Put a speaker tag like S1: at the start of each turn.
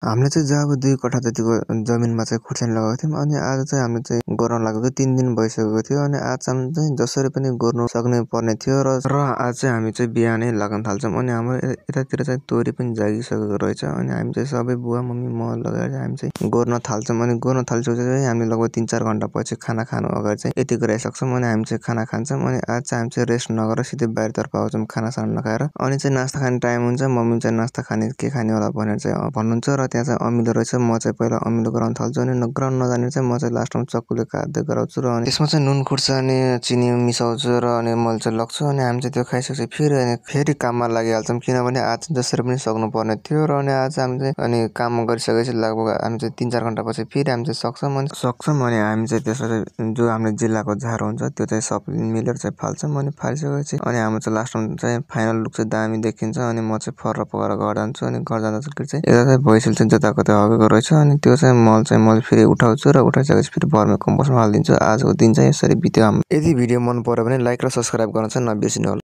S1: हामीले चाहिँ जब 2 कट्ठा जतिको जमिनमा चाहिँ खुर्सानी लगाएको थियौँ अनि आज चाहिँ हामीले चाहिँ गर्न लागेको 3 दिन भइसकेको थियो अनि आज हामी चाहिँ जसरी पनि गर्नु सक्ने पर्ने थियो र आज चाहिँ हामी चाहिँ बिहानै लाग्न थाल्छौँ अनि हाम्रो यतातिर चाहिँ तोरी पनि जागिसकेको रहेछ अनि हामी चाहिँ सबै बुवा मम्मी म लगाएर हामी चाहिँ गर्न थाल्छौँ अनि गर्न थालिसकेपछि चाहिँ हामीले लगभग 3-4 घण्टा पछि खाना खानु अगाडि चाहिँ यति गराइसक्छौँ अनि हामी चाहिँ खाना खान्छौँ अनि आज चाहिँ हामी चाहिँ रेस्ट नगरेर सिधै बाहिरतर्फ आउँछौँ खानासाना नखाएर अनि चाहिँ नास्ता खाने टाइम हुन्छ मम्मी चाहिँ नास्ता खाने के खाने होला भनेर चाहिँ भन्नुहुन्छ र त्यहाँ चाहिँ अमिलो रहेछ म चाहिँ पहिला अमिलो गराउन थाल्छु अनि गराउन नजाने चाहिँ म चाहिँ लास्टमा चक्कुले काट्दै गराउँछु र अनि त्यसमा चाहिँ नुन खुर्सानी चिनी मिसाउँछु र अनि मैले चाहिँ लग्छु अनि हामी चाहिँ त्यो खाइसकेपछि फेरि काममा लागिहाल्छौँ किनभने आज जसरी पनि सक्नुपर्ने थियो र अनि आज हामी चाहिँ अनि काम गरिसकेपछि लगभग हामी चाहिँ 3-4 घण्टा पछि फेरि हामी चाहिँ सक्छौँ अनि हामी चाहिँ त्यसलाई जो हामीले जिल्लाको झार हुन्छ त्यो चाहिँ सब मिलेर चाहिँ फाल्छौँ अनि फालिसकेपछि अनि हाम्रो चाहिँ लास्टमा चाहिँ फाइनल लुक चाहिँ दामी देखिन्छ अनि म चाहिँ फर्र पकाएर घर जान्छु अनि घर जाँदाखेरि चाहिँ यता चाहिँ भैँसीले चाहिँ जताकतै हगेको रहेछ अनि त्यो चाहिँ मैले फेरि उठाउँछु र उठाइसकेपछि फेरि भर्मी कम्पोस्टमा हालिदिन्छु। आजको दिन चाहिँ यसरी बित्यो। यदि भिडियो मन पर्यो भने लाइक र सब्स्क्राइब गर्न चाहिँ नबिर्सिनु होला।